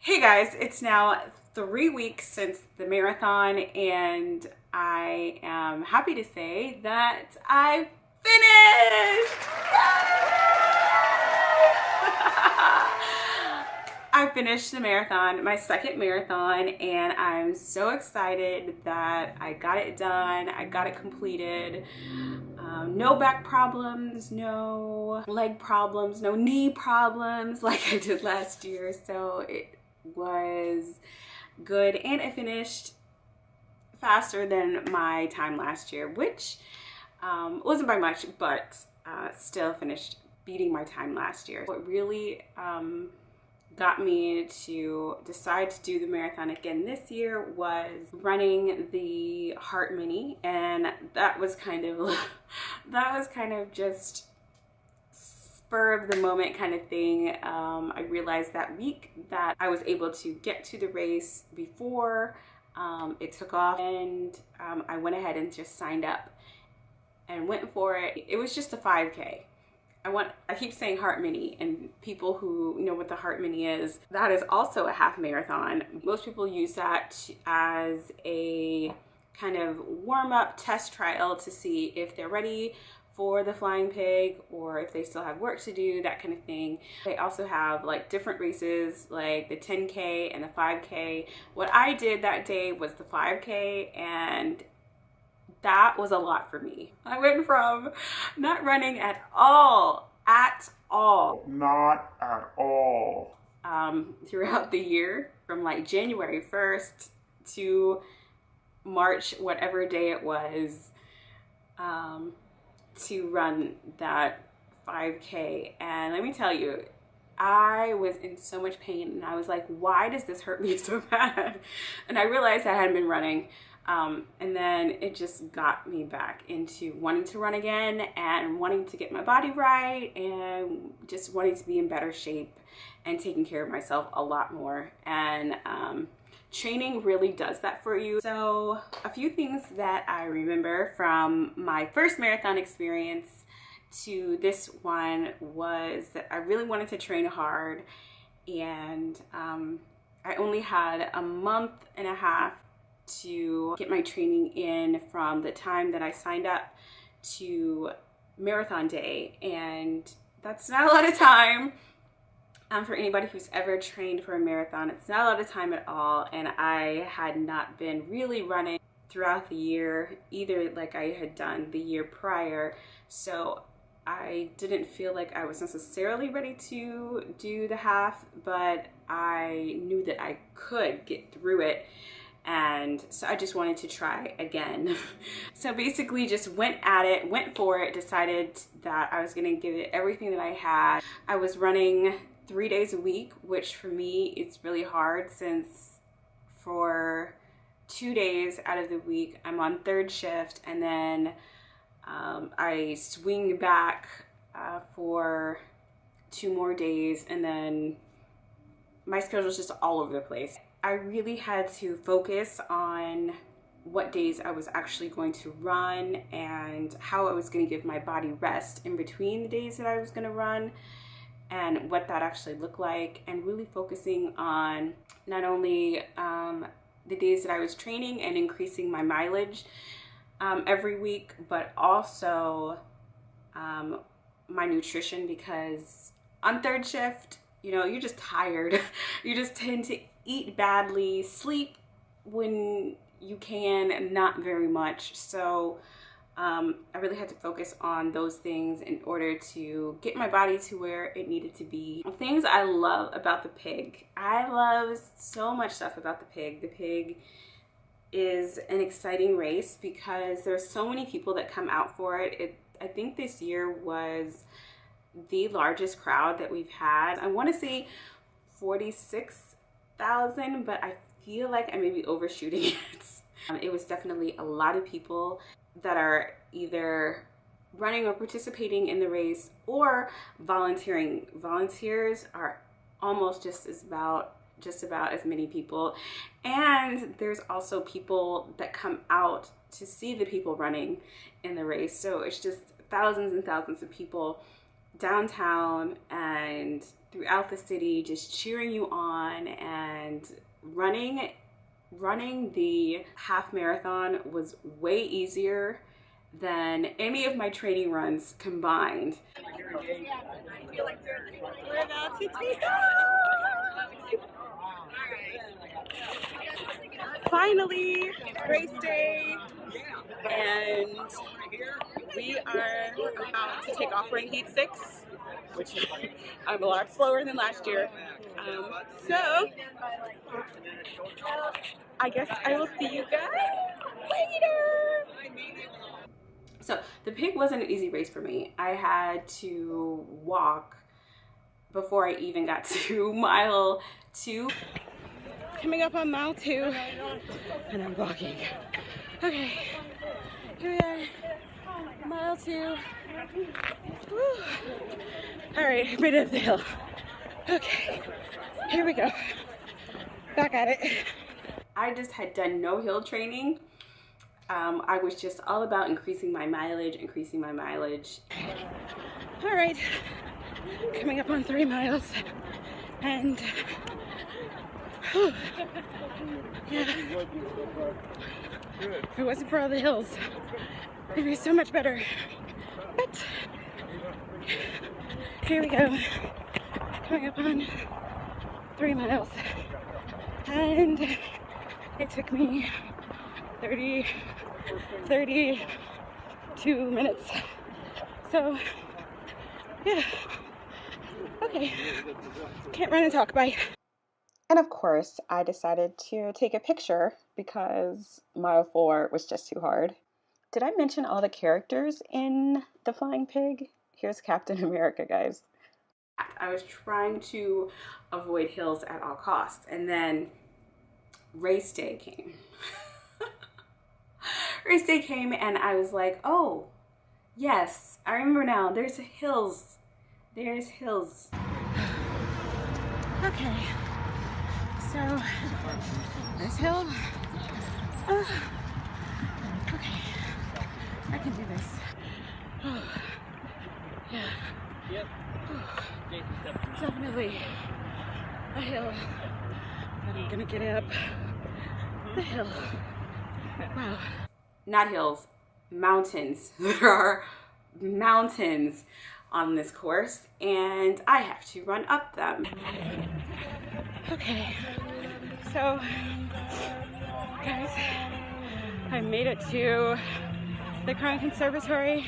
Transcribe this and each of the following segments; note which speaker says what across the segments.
Speaker 1: Hey guys, it's now 3 weeks since the marathon, and I am happy to say that I finished! I finished the marathon, my second marathon, and I'm so excited that I got it done, I got it completed. No back problems, no leg problems, no knee problems like I did last year, so it was good, and I finished faster than my time last year, which wasn't by much, but still finished beating my time last year. What really got me to decide to do the marathon again this year was running the Heart Mini, and that was kind of just spur of the moment kind of thing. I realized that week that I was able to get to the race before it took off, and I went ahead and just signed up and went for it. It was just a 5K. I keep saying Heart Mini, and people who know what the Heart Mini is, that is also a half marathon. Most people use that as a kind of warm-up test trial to see if they're ready for the Flying Pig or if they still have work to do, that kind of thing. They also have like different races like the 10K and the 5K. What I did that day was the 5K, and that was a lot for me. I went from not running at all,
Speaker 2: not at all,
Speaker 1: throughout the year, from like January 1st to March, whatever day it was, to run that 5K. And let me tell you, I was in so much pain, and I was like, why does this hurt me so bad? And I realized I hadn't been running. And then it just got me back into wanting to run again and wanting to get my body right and just wanting to be in better shape and taking care of myself a lot more. And training really does that for you. So a few things that I remember from my first marathon experience to this one was that I really wanted to train hard, and I only had a month and a half to get my training in from the time that I signed up to marathon day, and that's not a lot of time. For anybody who's ever trained for a marathon, it's not a lot of time at all, and I had not been really running throughout the year either like I had done the year prior, so I didn't feel like I was necessarily ready to do the half, but I knew that I could get through it. And so I just wanted to try again. So basically just went at it, went for it, decided that I was gonna give it everything that I had. I was running 3 days a week, which for me, it's really hard since for 2 days out of the week, I'm on third shift, and then I swing back for 2 more days, and then my schedule's just all over the place. I really had to focus on what days I was actually going to run and how I was going to give my body rest in between the days that I was going to run, and what that actually looked like, and really focusing on not only the days that I was training and increasing my mileage every week, but also my nutrition, because on third shift, you know, you're just tired. You just tend to eat badly, sleep when you can, and not very much. So I really had to focus on those things in order to get my body to where it needed to be. Things I love about the Pig. I love so much stuff about the Pig. The Pig is an exciting race because there's so many people that come out for it. I think this year was the largest crowd that we've had. I want to say 46,000, but I feel like I may be overshooting it. It was definitely a lot of people that are either running or participating in the race or volunteering. Volunteers are almost just about as many people, and there's also people that come out to see the people running in the race. So it's just thousands and thousands of people downtown, and throughout the city, just cheering you on, and running the half marathon was way easier than any of my training runs combined. We're about to take off! Finally, race day, and we are about to take off. We're in heat 6, which I'm a lot slower than last year. So I guess I will see you guys later. So the pig wasn't an easy race for me. I had to walk before I even got to mile 2. Coming up on mile 2, and I'm walking. Okay, here we are, mile 2. Woo. All right, right up the hill. Okay, here we go. Back at it. I just had done no hill training. I was just all about increasing my mileage. All right, coming up on 3 miles, and yeah. If it wasn't for all the hills, it'd be so much better. But here we go, coming up on 3 miles, and it took me 32 minutes. So yeah, okay, can't run and talk, bye. And of course, I decided to take a picture because mile 4 was just too hard. Did I mention all the characters in The Flying Pig? Here's Captain America, guys. I was trying to avoid hills at all costs, and then race day came. Race day came, and I was like, oh, yes, I remember now, there's hills. There's hills. Okay. So, this hill, okay, I can do this. Oh, yeah. Yep. Oh, definitely a hill, but I'm gonna get up the hill. Wow. Not hills, mountains. There are mountains on this course, and I have to run up them. Okay, so guys, I made it to the Crown Conservatory.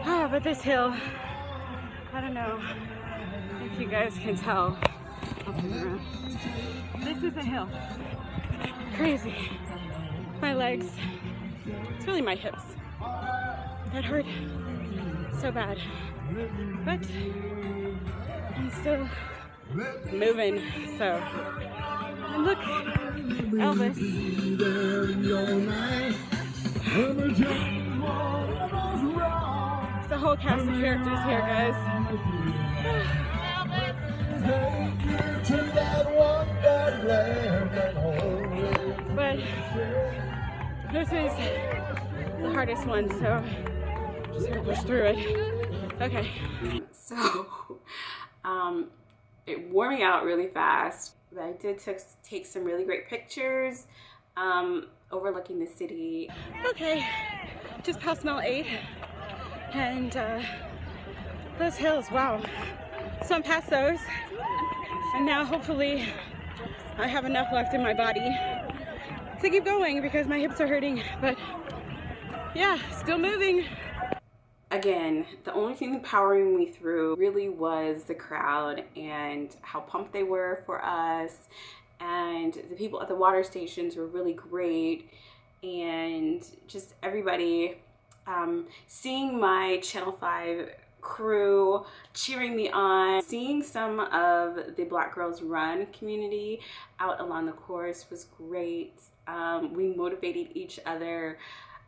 Speaker 1: Oh, but this hill, I don't know if you guys can tell. I'll turn around. This is a hill. Crazy. My legs, it's really my hips that hurt so bad, but I'm still moving. So, and look, Elvis. It's the whole cast of characters here, guys. But this is the hardest one, so I'm just gonna push through it. Okay. So, it wore me out really fast, but I did take some really great pictures overlooking the city. Okay, just past mile 8, and those hills, wow. So I'm past those, and now hopefully I have enough left in my body to keep going because my hips are hurting, but yeah, still moving. Again, the only thing powering me through really was the crowd and how pumped they were for us, and the people at the water stations were really great, and just everybody, seeing my Channel 5 crew cheering me on, seeing some of the Black Girls Run community out along the course was great. We motivated each other.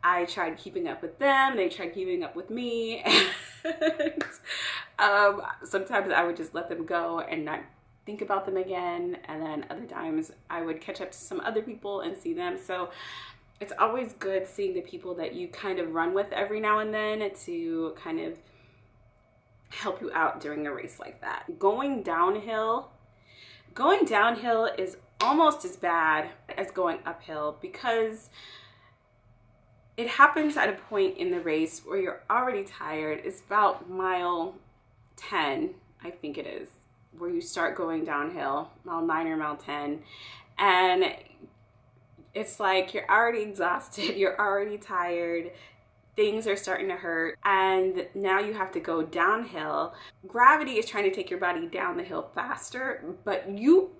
Speaker 1: I tried keeping up with them, they tried keeping up with me, and sometimes I would just let them go and not think about them again, and then other times I would catch up to some other people and see them. So it's always good seeing the people that you kind of run with every now and then to kind of help you out during a race like that. Going downhill is almost as bad as going uphill, because it happens at a point in the race where you're already tired. It's about mile 10, I think it is, where you start going downhill, mile 9 or mile 10. And it's like you're already exhausted, you're already tired, things are starting to hurt, and now you have to go downhill. Gravity is trying to take your body down the hill faster, but you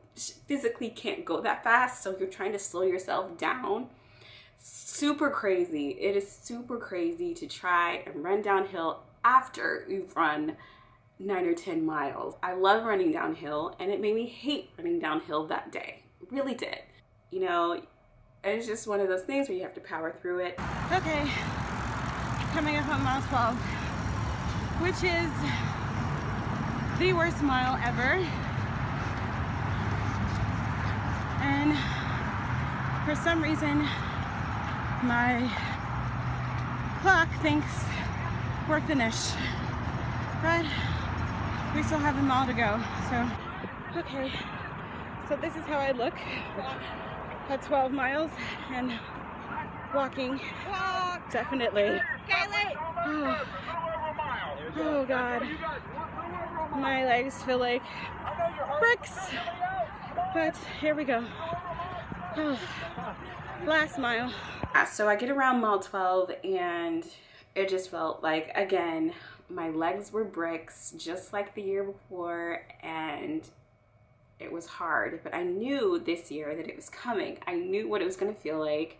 Speaker 1: physically can't go that fast, so you're trying to slow yourself down. Super crazy. It is super crazy to try and run downhill after you've run 9 or 10 miles. I love running downhill, and it made me hate running downhill that day. It really did. You know, it's just one of those things where you have to power through it.
Speaker 3: Okay, coming up on mile 12, which is the worst mile ever. And for some reason, my clock thinks we're finished, but we still have a mile to go. So, okay, so this is how I look at 12 miles and walking. Definitely. Oh God, my legs feel like bricks, but here we go. Last mile.
Speaker 1: So I get around mile 12 and it just felt like, again, my legs were bricks just like the year before, and it was hard, but I knew this year that it was coming. I knew what it was going to feel like,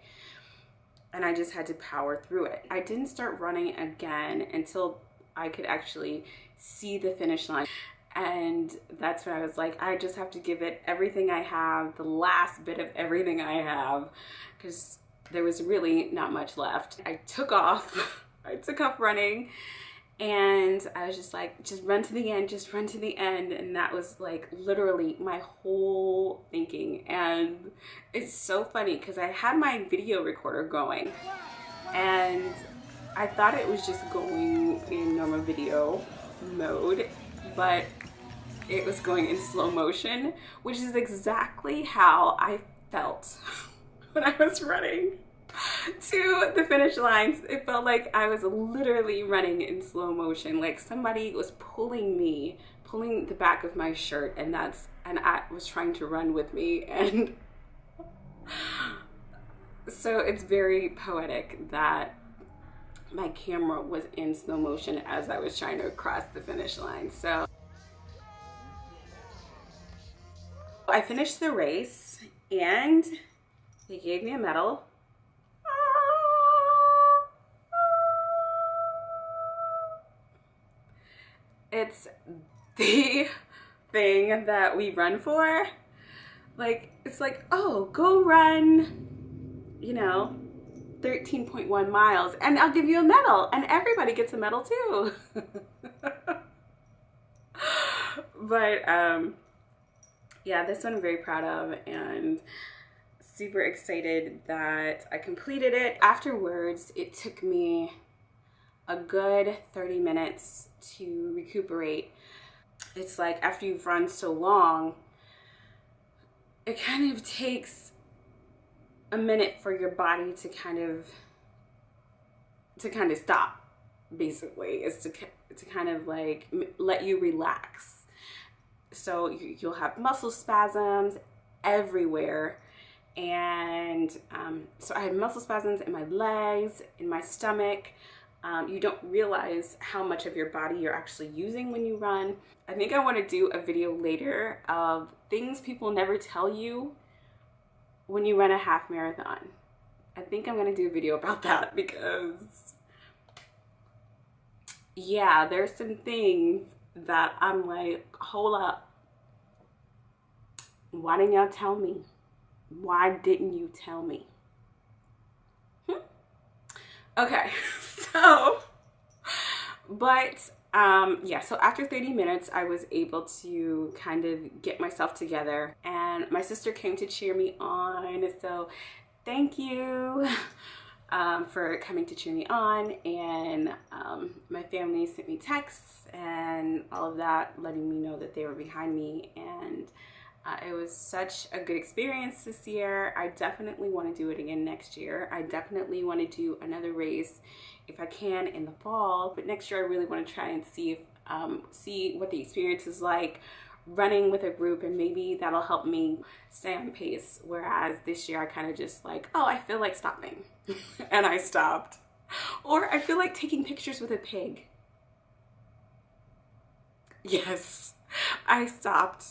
Speaker 1: and I just had to power through it. I didn't start running again until I could actually see the finish line. And that's when I was like, I just have to give it everything I have, the last bit of everything I have, because there was really not much left. I took off. I took off running, and I was just like, just run to the end, just run to the end. And that was like literally my whole thinking. And it's so funny because I had my video recorder going, and I thought it was just going in normal video mode, but it was going in slow motion, which is exactly how I felt when I was running to the finish lines. It felt like I was literally running in slow motion, like somebody was pulling me, pulling the back of my shirt, and I was trying to run with me. And so it's very poetic that my camera was in slow motion as I was trying to cross the finish line. So I finished the race and they gave me a medal. It's the thing that we run for. Like, it's like, oh, go run, 13.1 miles and I'll give you a medal, and everybody gets a medal too. But yeah, this one I'm very proud of and super excited that I completed it. Afterwards, it took me a good 30 minutes to recuperate. It's like after you've run so long, it kind of takes a minute for your body to kind of stop, basically. Is to kind of like let you relax. So you'll have muscle spasms everywhere. And so I had muscle spasms in my legs, in my stomach. You don't realize how much of your body you're actually using when you run. I think I want to do a video later of things people never tell you when you run a half marathon. I think I'm going to do a video about that because, yeah, there's some things that I'm like, hold up. Why didn't y'all tell me? Why didn't you tell me? Okay, so, but yeah, so after 30 minutes, I was able to kind of get myself together, and my sister came to cheer me on. So thank you. for coming to cheer me on, and my family sent me texts and all of that, letting me know that they were behind me, and it was such a good experience this year. I definitely want to do it again next year. I definitely want to do another race if I can in the fall, but next year I really want to try and see what the experience is like running with a group, and maybe that'll help me stay on pace. Whereas this year I kind of just like, oh, I feel like stopping and I stopped. Or I feel like taking pictures with a pig. Yes, I stopped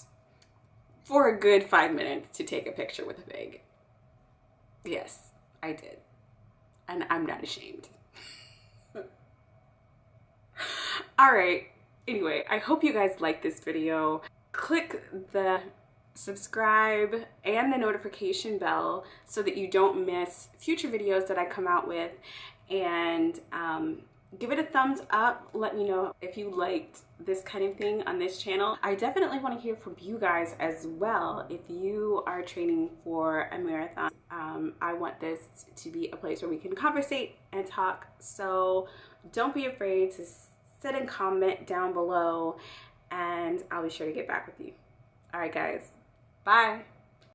Speaker 1: for a good 5 minutes to take a picture with a pig. Yes, I did. And I'm not ashamed. All right. Anyway, I hope you guys like this video. Click the subscribe and the notification bell so that you don't miss future videos that I come out with, and give it a thumbs up. Let me know if you liked this kind of thing on this channel. I definitely want to hear from you guys as well. If you are training for a marathon, I want this to be a place where we can conversate and talk. So don't be afraid to sit and comment down below, and I'll be sure to get back with you. All right, guys. Bye.